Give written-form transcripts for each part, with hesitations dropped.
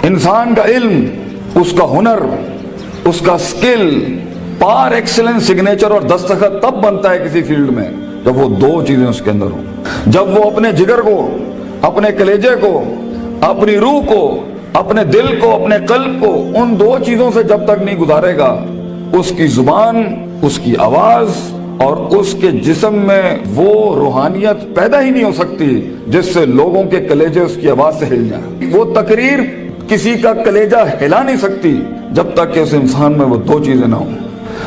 انسان کا علم، اس کا ہنر، اس کا سکل پار ایکسلنس سگنیچر اور دستخط تب بنتا ہے کسی فیلڈ میں جب وہ دو چیزیں اس کے اندر ہوں. جب وہ اپنے جگر کو، اپنے کلیجے کو، اپنی روح کو، اپنے دل کو، اپنے قلب کو ان دو چیزوں سے جب تک نہیں گزارے گا، اس کی زبان، اس کی آواز اور اس کے جسم میں وہ روحانیت پیدا ہی نہیں ہو سکتی جس سے لوگوں کے کلیجے اس کی آواز سے ہل جائیں. وہ تقریر کسی کا کلیجہ ہلا نہیں سکتی جب تک کہ اس انسان میں وہ دو چیزیں نہ ہوں.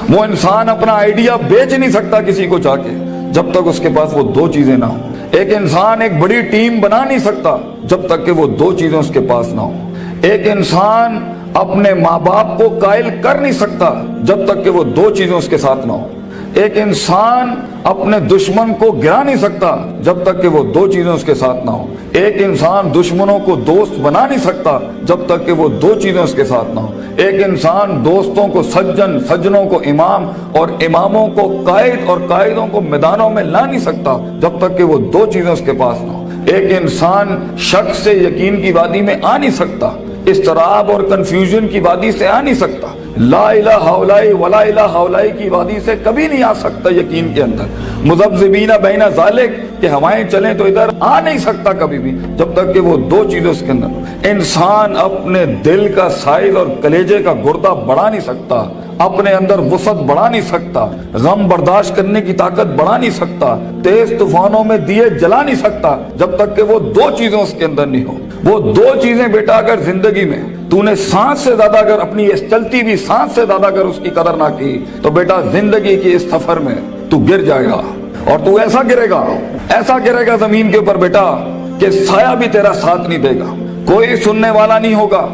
وہ انسان اپنا آئیڈیا بیچ نہیں سکتا کسی کو جا کے جب تک اس کے پاس وہ دو چیزیں نہ ہوں. ایک انسان ایک بڑی ٹیم بنا نہیں سکتا جب تک کہ وہ دو چیزیں اس کے پاس نہ ہوں. ایک انسان اپنے ماں باپ کو قائل کر نہیں سکتا جب تک کہ وہ دو چیزیں اس کے ساتھ نہ ہوں. ایک انسان اپنے دشمن کو گرا نہیں سکتا جب تک کہ وہ دو چیزیں اس کے ساتھ نہ ہوں. ایک انسان دشمنوں کو دوست بنا نہیں سکتا جب تک کہ وہ دو چیزیں اس کے ساتھ نہ ہوں. ایک انسان دوستوں کو سجن، سجنوں کو امام اور اماموں کو قائد اور قائدوں کو میدانوں میں لا نہیں سکتا جب تک کہ وہ دو چیزیں اس کے پاس نہ ہوں. ایک انسان شک سے یقین کی وادی میں آ نہیں سکتا، اضطراب اور کنفیوژن کی وادی سے آ نہیں سکتا، لا الہ ہؤلاء ولا الہ ہؤلاء کی وادی سے کبھی نہیں آ سکتا یقین کے اندر. مذبذبین بین ذالک کہ ہوائیں چلیں تو ادھر آ نہیں سکتا کبھی بھی جب تک کہ وہ دو چیزیں اس کے اندر. انسان اپنے دل کا سائز اور کلیجے کا گردہ بڑھا نہیں سکتا، اپنے اندر وسعت بڑھا نہیں سکتا، غم برداشت کرنے کی طاقت بڑھا نہیں سکتا، تیز طوفانوں میں دیے جلا نہیں سکتا جب تک کہ وہ دو چیزیں اس کے اندر نہیں ہو. وہ دو چیزیں بیٹا اگر زندگی میں تو نے سانس سے زیادہ اگر اپنی اس چلتی بھی سانس سے زیادہ اگر اس کی قدر نہ کی تو بیٹا زندگی کی اس سفر میں تو گر جائے گا. اور تو ایسا گرے گا زمین کے اوپر بیٹا کہ سایہ بھی تیرا ساتھ نہیں دے گا، کوئی سننے والا نہیں ہوگا،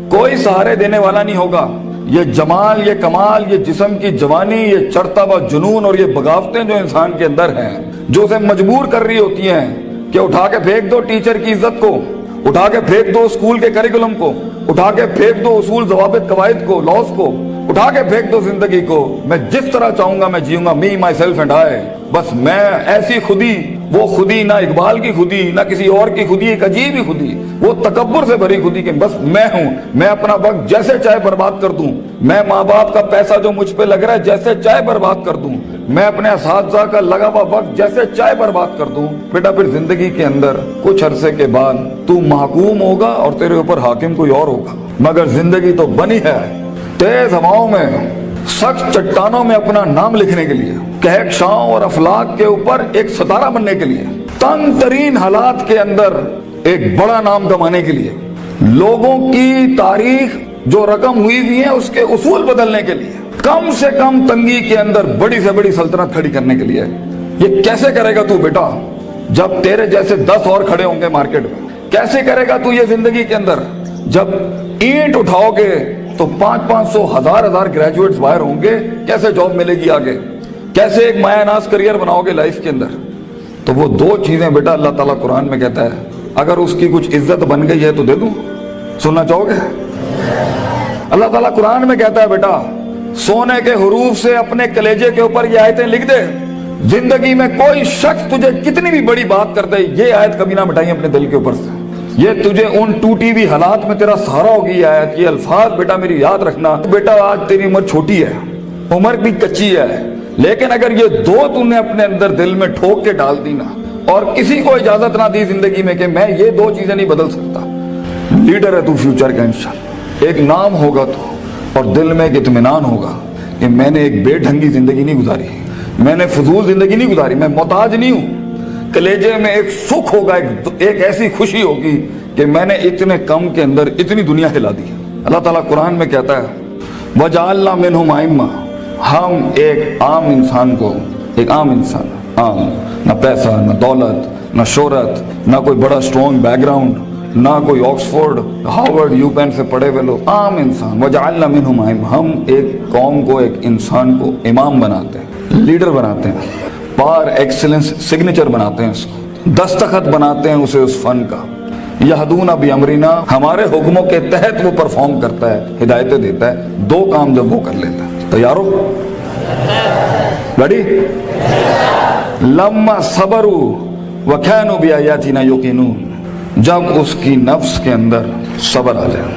کوئی سہارے دینے والا نہیں ہوگا. یہ جمال، یہ کمال، یہ جسم کی جوانی، یہ چڑھتا ہوا جنون اور یہ بغاوتیں جو انسان کے اندر ہیں جو اسے مجبور کر رہی ہوتی ہیں کہ اٹھا کے پھینک دو ٹیچر کی عزت کو، اٹھا کے پھینک دو اسکول کے کریکولم کو، اٹھا کے پھینک دو اصول ضوابط قواعد کو، لاز کو، اٹھا کے پھینک دو زندگی کو. میں جس طرح چاہوں گا میں جیوں گا، می مائی سیلف اینڈ آئی. بس میں ایسی خودی، وہ خودی نہ اقبال کی خودی نہ کسی اور کی خودی، ایک عجیب ہی خودی، وہ تکبر سے بھری خودی کہ بس میں ہوں، میں اپنا وقت جیسے چاہے برباد کر دوں، میں ماں باپ کا پیسہ جو مجھ پہ لگ رہا ہے جیسے چاہے برباد کر دوں، میں اپنے اساتذہ کا لگا ہوا وقت جیسے چاہے برباد کر دوں. بیٹا پھر زندگی کے اندر کچھ عرصے کے بعد تو محکوم ہوگا اور تیرے اوپر حاکم کوئی اور ہوگا. مگر زندگی تو بنی ہے تیز ہواؤں میں، سخت چٹانوں میں اپنا نام لکھنے کے لیے، کہکشاؤں اور افلاک کے اوپر ایک ستارہ بننے کے لیے، تنگ ترین حالات کے اندر ایک بڑا نام کمانے کے لیے، لوگوں کی تاریخ جو رقم ہوئی بھی ہے اس کے اصول بدلنے کے لیے، کم سے کم تنگی کے اندر بڑی سے بڑی سلطنت کھڑی کرنے کے لیے. یہ کیسے کرے گا تو بیٹا جب تیرے جیسے 10 اور کھڑے ہوں گے مارکیٹ میں؟ کیسے کرے گا تو یہ زندگی کے اندر جب اینٹ اٹھاؤ گے تو 500 1000 گریجویٹس باہر ہوں گے؟ کیسے جاب ملے گی آگے؟ کیسے ایک مایہ ناز کریئر بناؤ گے لائف کے اندر؟ تو وہ دو چیزیں بیٹا اللہ تعالیٰ قرآن میں کہتا ہے اگر اس کی کچھ عزت بن گئی ہے تو دے دوں. سننا چاہو گے؟ اللہ تعالیٰ قرآن میں کہتا ہے بیٹا سونے کے حروف سے اپنے کلیجے کے اوپر یہ آیتیں لکھ دے، زندگی میں کوئی شخص تجھے کتنی بھی بڑی بات کر دے یہ آیت کبھی نہ مٹائیں اپنے دل کے اوپر سے. یہ تجھے ان ٹوٹی ہوئی حالات میں تیرا سہارا ہوگی آیت. یہ الفاظ بیٹا میری یاد رکھنا. بیٹا آج تیری عمر چھوٹی ہے، عمر بھی کچی ہے، لیکن اگر یہ دو تو نے اپنے اندر دل میں ٹھوک کے ڈال دی نا اور کسی کو اجازت نہ دی زندگی میں کہ میں یہ دو چیزیں نہیں بدل سکتا، لیڈر ہے تو فیوچر کا انشاءاللہ. ایک نام ہوگا تو اور دل میں ایک اطمینان ہوگا کہ میں نے ایک بے ڈھنگی زندگی نہیں گزاری، میں نے فضول زندگی نہیں گزاری، میں محتاج نہیں ہوں. کلیجے میں ایک سکھ ہوگا، ایک ایسی خوشی ہوگی کہ میں نے اتنے کم کے اندر اتنی دنیا ہلا دی. اللہ تعالیٰ قرآن میں کہتا ہے وَجَعَلْنَا مِنْهُمْ أَئِمَّةً، ہم ایک عام انسان کو، ایک عام انسان، عام، نہ پیسہ نہ دولت نہ شہرت نہ کوئی بڑا اسٹرانگ بیک گراؤنڈ نہ کوئی آکسفورڈ ہارورڈ یو پین سے پڑھے ہوئے لوگ، عام انسان. وَجَعَلْنَا مِنْهُمْ أَئِمَّةً، ہم ایک قوم کو، ایک انسان کو امام بناتے ہیں، لیڈر بناتے ہیں، پار ایکسلنس سگنیچر بناتے ہیں، اس کو دستخط بناتے ہیں اسے اس فن کا. یہدون بامرنا، ہمارے حکموں کے تحت وہ پرفارم کرتا ہے، ہدایتیں دیتا ہے. دو کام جب وہ کر لیتا ہے، تیار ہو؟ ریڈی؟ لما صبروا، वकानु बिआयातिना युकिनून, जब उसकी नफ्स के अंदर सब्र आ जाए,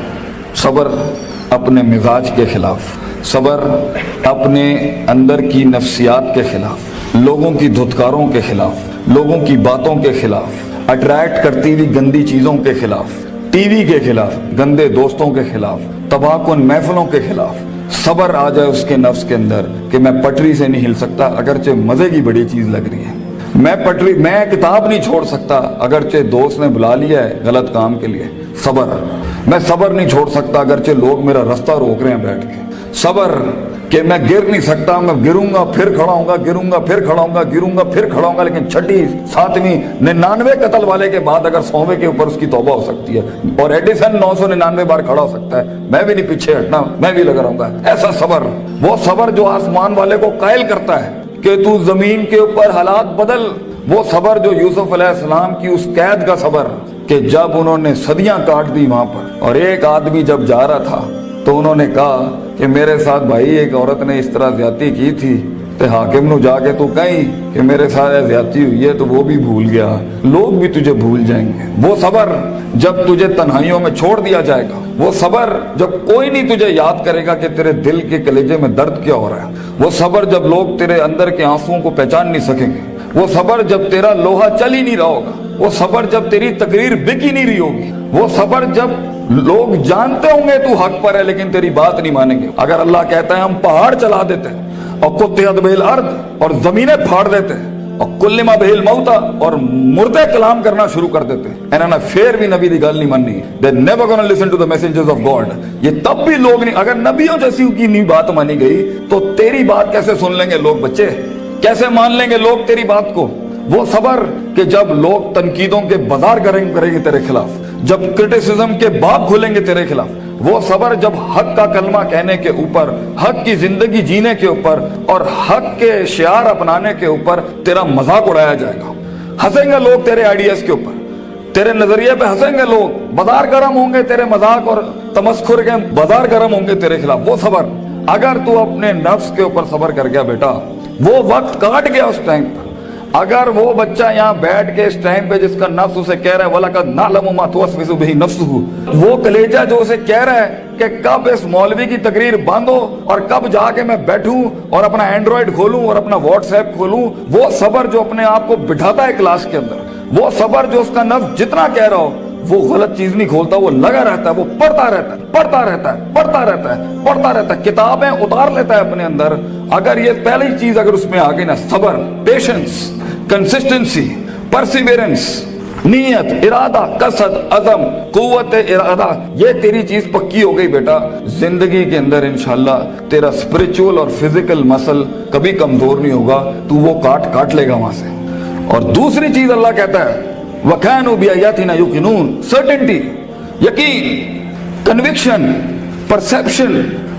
सब्र अपने मिजाज के खिलाफ, सब्र अपने अंदर की नफ्सियात के खिलाफ, लोगों की धुतकारों के खिलाफ, लोगों की बातों के खिलाफ, अट्रैक्ट करती हुई गंदी चीजों के खिलाफ, टीवी के खिलाफ, गंदे दोस्तों के खिलाफ, तबाहकुन महफिलों के खिलाफ सब्र आ जाए उसके नफ्स के अंदर कि मैं पटरी से नहीं हिल सकता अगरचे मजे की बड़ी चीज लग रही है, मैं किताब नहीं छोड़ सकता अगरचे दोस्त ने बुला लिया है गलत काम के लिए, सब्र, मैं सब्र नहीं छोड़ सकता अगरचे लोग मेरा रास्ता रोक रहे हैं बैठ के, सब्र कि मैं गिर नहीं सकता, मैं गिरूंगा फिर खड़ा होऊंगा, गिरूंगा फिर खड़ा होऊंगा, गिरूंगा फिर खड़ा होऊंगा, लेकिन छठी 7वीं 99 कत्ल वाले के बाद अगर 100वें के ऊपर उसकी तौबा हो सकती है और एडिसन 999 बार खड़ा हो सकता है, मैं भी नहीं पीछे हटना, मैं भी लगा रहूंगा। ऐसा सब्र, वो सब्र जो आसमान वाले को कायल करता है कि तू जमीन के ऊपर हालात बदल, वो सब्र जो यूसुफ अलैहिस्सलाम की उस कैद का सब्र कि जब उन्होंने सदियां काट दी वहां पर और एक आदमी जब जा रहा था तो उन्होंने कहा कि मेरे साथ भाई एक औरत ने इस तरह ज्यादती की थी ते हाकिम नु जाके तू कहीं कि मेरे साथ ज्यादती हुई है, तो वो भी भूल गया, लोग भी तुझे भूल जाएंगे। वो सब्र जब तुझे तन्हाइयों में छोड़ दिया जाएगा, वो सब्र जब कोई नहीं तुझे याद करेगा कि तेरे दिल के कलेजे में दर्द क्या हो रहा है, वो सब्र जब लोग तेरे अंदर के आंसुओं को पहचान नहीं सकेंगे, वो सब्र जब तेरा लोहा चल ही नहीं रहा होगा, वो सब्र जब तेरी तकरीर बिक ही नहीं रही होगी, वो सब्र जब लोग जानते होंगे तू हक पर है लेकिन तेरी बात नहीं मानेंगे। अगर अल्लाह कहता है हम पहाड़ चला देते हैं और कुत्तेहद बिल अर्द और जमीनें फाड़ देते हैं और कुल्लिमा बिल मौता और मुर्दे कलाम करना शुरू कर देते हैं, इन्होंने फिर भी नबी की गल नहीं माननी, they never gonna listen to the messages of God. ये तब भी लोग नहीं, अगर नबियों जैसी की नहीं बात मानी गई तो तेरी बात कैसे सुन लेंगे लोग, बच्चे कैसे मान लेंगे लोग तेरी बात को। वो सब्र कि जब लोग तनकीदों के बाजार करेंगे तेरे खिलाफ, जब क्रिटिसिज्म के बाब खुलेंगे तेरे खिलाफ, वो सब्र जब हक का कलमा कहने के ऊपर, हक की जिंदगी जीने के ऊपर और हक के शियार अपनाने के ऊपर तेरा मजाक उड़ाया जाएगा, हंसेंगे लोग तेरे आइडियाज के ऊपर, तेरे नजरिए पे हंसेंगे लोग, बाजार गर्म होंगे तेरे मजाक और तमस्खुर के बाजार गर्म होंगे तेरे खिलाफ। वो सब्र अगर तू अपने नफ्स के ऊपर सब्र कर गया बेटा, वो वक्त काट गया उस टाइम पर, अगर वो बच्चा यहाँ बैठ के इस टाइम पे जिसका नफ्स उसे कह रहा है वलकद नालमु मा तुवस्विसु बिही नफ्सुहु, वो कलेजा जो उसे कह रहा है कि कब इस मौलवी की तकरीर बंद हो और कब जाके मैं बैठूं और अपना एंड्रॉइड खोलूं और अपना व्हाट्सएप खोलूं, वो सब्र जो अपने आप को बिठाता है क्लास के अंदर, वो सब्र जो उसका नफ्स जितना कह रहा हो वो गलत चीज नहीं खोलता, वो लगा रहता है, वो पढ़ता रहता है, पढ़ता रहता है, पढ़ता रहता है, पढ़ता रहता है, किताबें उतार लेता है अपने अंदर। अगर ये पहली चीज अगर उसमें आ गई ना, सब्र, पेशेंस, कंसिस्टेंसी, परसिवियरेंस, नीयत, इरादा, कसद, अज़म, कुव्वत इरादा, ये तेरी चीज पक्की हो गई बेटा, जिंदगी के अंदर इंशाल्लाह तेरा स्पिरिचुअल और फिजिकल मसल कभी कमजोर नहीं होगा, तू वो काट लेगा वहां से। और दूसरी चीज अल्लाह कहता है वकानु बिआयातिना युकिनून, सर्टेनिटी, यकीन, कन्विक्शन, परसेप्शन,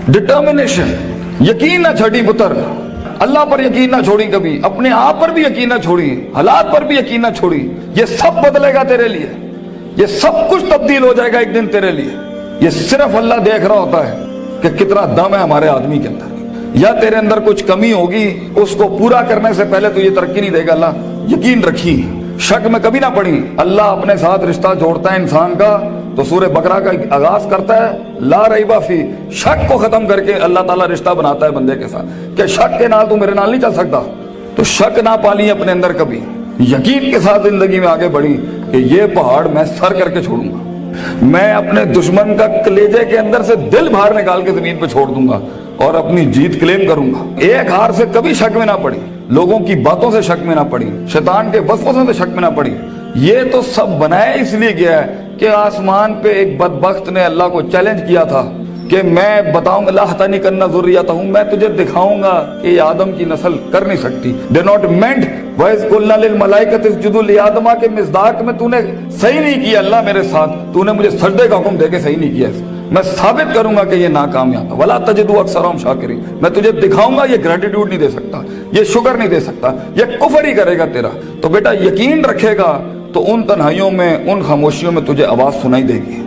डिटर्मिनेशन, यकीन ना छड़ी पुत्र, अल्लाह पर यकीन ना छोड़ी कभी, अपने आप पर भी यकीन ना छोड़ी, हालात पर भी यकीन ना छोड़ी, ये सब बदलेगा तेरे लिए, ये सब कुछ तब्दील हो जाएगा एक दिन तेरे लिए। ये सिर्फ अल्लाह देख रहा होता है कि कितना दम है हमारे आदमी के अंदर, या तेरे अंदर कुछ कमी होगी, उसको पूरा करने से पहले तो ये तरक्की नहीं देगा अल्लाह, यकीन रखी, शक में कभी ना पड़ी। अल्लाह अपने साथ रिश्ता जोड़ता है इंसान का तो सूरह बकरा का आगाज करता है ला रईबा फी, शक को खत्म करके अल्लाह ताला रिश्ता बनाता है बंदे के साथ कि शक के नाल तू मेरे नाल नहीं चल सकता, तो शक ना पाली अपने अंदर कभी, यकीन के साथ जिंदगी में आगे बढ़ी कि ये पहाड़ मैं सर करके छोड़ूंगा, मैं अपने दुश्मन का कलेजे के अंदर से दिल बाहर निकाल के जमीन पे छोड़ दूंगा और अपनी जीत क्लेम करूंगा। एक हार से कभी शक में ना पड़ी, लोगों की बातों से शक में ना पड़ी, शैतान के वसवसों से शक में ना पड़ी। ये तो सब बनाया इसलिए गया है कि आसमान पे एक बदबख्त ने अल्लाह को चैलेंज किया था कि मैं बताऊंगा लाहतानी करना ज़ुर्रियतहु हूं, मैं तुझे दिखाऊंगा कि आदम की नस्ल कर नहीं सकती। दे नॉट मेंट वइज़ कुल्ना लिल मलाइकति इसजुदू लिआदम के मिज़दाक में तूने सही नहीं किया अल्लाह मेरे साथ, तूने मुझे सजदे का हुक्म देके सही नहीं किया, मैं साबित करूंगा कि ये नाकामयाब है। वला तजिदु अक्सरहुम शाकिरीन, मैं तुझे दिखाऊंगा ये ग्रेटिट्यूड नहीं दे सकता, ये शुक्र नहीं दे सकता, ये कुफ्र ही करेगा तेरा। तो बेटा यकीन रखेगा तो उन तन्हाइयों में, उन खामोशियों में तुझे आवाज सुनाई देगी,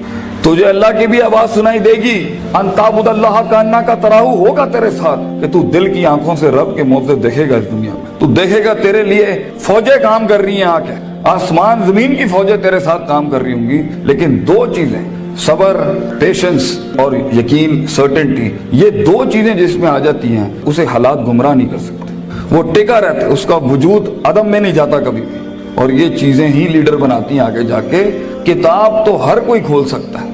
तुझे अल्लाह की भी आवाज सुनाई देगी। अंताबुदल्लाह कान्ना का तराहू होगा तेरे साथ कि तू दिल की आंखों से रब के मौजूद देखेगा इस दुनिया में, तू देखेगा तेरे लिए फौजें काम कर रही हैं आके, आसमान जमीन की फौजें तेरे साथ काम कर रही होंगी, लेकिन दो चीजें, सबर, पेशेंस और यकीन, सर्टेनिटी, ये दो चीजें जिसमें आ जाती हैं उसे हालात गुमराह नहीं कर सकते। वो टिका रहता है, उसका वजूद अदम में नहीं जाता कभी भी, और ये चीजें ही लीडर बनाती हैं आगे जाके। किताब तो हर कोई खोल सकता है,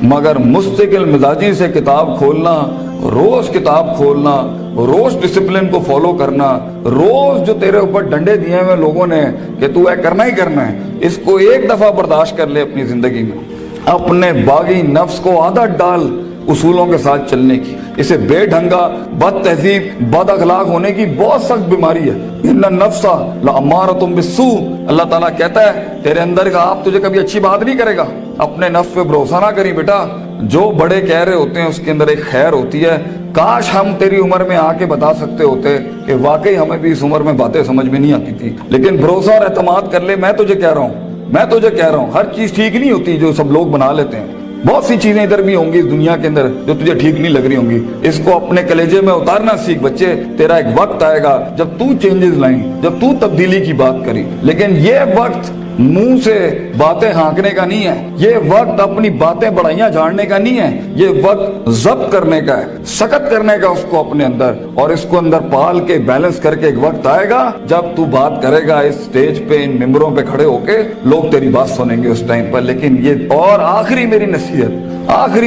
मगर मुस्तकिल मिजाजी से किताब खोलना, रोज किताब खोलना, रोज डिसिप्लिन को फॉलो करना, रोज जो तेरे ऊपर डंडे दिए हुए लोगों ने कि तू है करना ही करना है, इसको एक दफा बर्दाश्त कर ले अपनी जिंदगी में। अपने बागी नफ्स को आदत डाल उसूलों के साथ चलने की। इसे बेढंगा, बद तहजीब, बद अखलाक होने की बहुत सख्त बीमारी है। इन्ना नफ्सा लअम्मारतुम बिस्सू, अल्लाह ताला कहता है तेरे अंदर का आप तुझे कभी अच्छी बात नहीं करेगा। अपने नफ्स पे भरोसा ना करी बेटा, जो बड़े कह रहे होते हैं उसके अंदर एक खैर होती है। काश हम तेरी उम्र में आके बता सकते होते कि वाकई हमें भी इस उम्र में बातें समझ में नहीं आती थी। लेकिन भरोसा और एतमाद कर ले, मैं तुझे कह रहा हूँ हर चीज ठीक नहीं होती जो सब लोग बना लेते हैं। बहुत सी चीजें इधर भी होंगी इस दुनिया के अंदर जो तुझे ठीक नहीं लग रही होंगी। इसको अपने कलेजे में उतारना सीख बच्चे। तेरा एक वक्त आएगा जब तू चेंजेस लाई, जब तू तब्दीली की बात करी। लेकिन ये वक्त मुंह से बातें हाँकने का नहीं है, ये वक्त अपनी बातें बढ़ाइयां झाड़ने का नहीं है, ये वक्त जब्त करने का है, सख्त करने का उसको अपने अंदर, और इसको अंदर पाल के बैलेंस करके एक वक्त आएगा जब तू बात करेगा इस स्टेज पे, इन मिंबरों पे खड़े होके, लोग तेरी बात सुनेंगे उस टाइम पर। लेकिन ये और आखिरी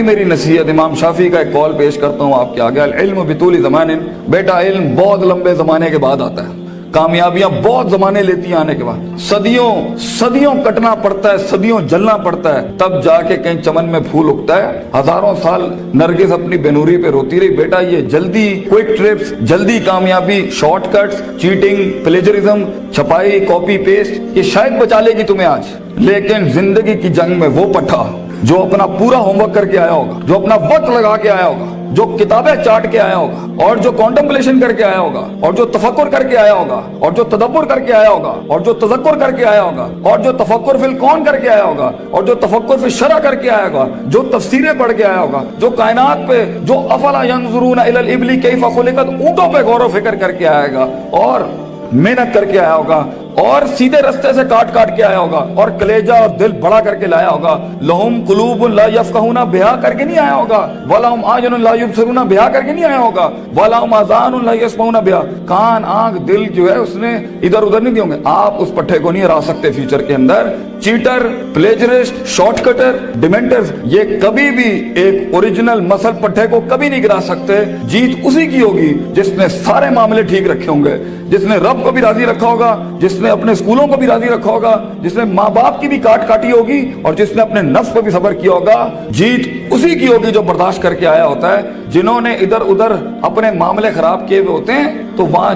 मेरी नसीहत इमाम शाफी का एक कॉल पेश करता हूँ आपके आगे। इल्म बितूली ज़मानिन, बेटा इल्म बहुत लंबे जमाने के बाद आता है, कामयाबियां बहुत जमाने लेती हैं आने के बाद। सदियों कटना पड़ता है, सदियों जलना पड़ता है, तब जाके कहीं चमन में फूल उगता है। हजारों साल नरगिस अपनी बेनूरी पे रोती रही, बेटा ये जल्दी क्विक ट्रिप्स, जल्दी कामयाबी, शॉर्टकट्स, चीटिंग, प्लेजरिज्म, छपाई, कॉपी पेस्ट, ये शायद बचा लेगी तुम्हें आज। लेकिन जिंदगी की जंग में वो पट्टा जो अपना पूरा होमवर्क करके आया होगा, जो अपना वक्त लगा के आया होगा, जो किताबें चाट के आया होगा, और जो कॉन्टेम्पलेशन करके आया होगा, और जो तफक्कुर करके आया होगा, और जो तदब्बुर करके आया होगा, और जो तज़क्कुर करके आया होगा, और जो तफक्कुर फिल कौन करके आया होगा, और जो तफक्कुर फिल शरअ करके आया होगा, जो तफसीरें पढ़ के आया होगा, जो कायनात पे, जो अफला यंजुरूना इलल इबली कैफ़ खुलिकत, ऊंटों पे गौर व फिक्र करके आएगा, और मेहनत करके आया होगा, और सीधे रास्ते से काट के आया होगा, और कलेजा और दिल बड़ा करके लाया होगा। लहुम कुलूबुन ला यफ़क़हूना बिहा करके नहीं आया होगा, वलहुम आयुनुन ला युबसिरूना बिहा करके नहीं आया होगा, वलहुम आज़ानुन ला यस्मऊना बिहा, कान, आंख, दिल जो है उसने इधर उधर नहीं दिए होंगे। आप उस पट्टे को नहीं हरा सकते फ्यूचर के अंदर। चीटर, प्लेजरिस्ट, शॉर्टकटर, डिमेंटर्स, ये कभी भी एक ओरिजिनल मसल पट्टे को कभी नहीं गिरा सकते। जीत उसी की होगी जिसने सारे मामले ठीक रखे होंगे, जिसने रब को भी राजी रखा होगा, जिसने अपने स्कूलों को भी राजी रखा होगा, जिसने माँ बाप की भी काटी होगी, और जिसने अपने नफ्स पर भी सब्र किया होगा। जीत उसी की होगी जो बर्दाश्त करके आया होता है। जिन्होंने इधर उधर अपने मामले खराब किए हुए होते हैं तो वहां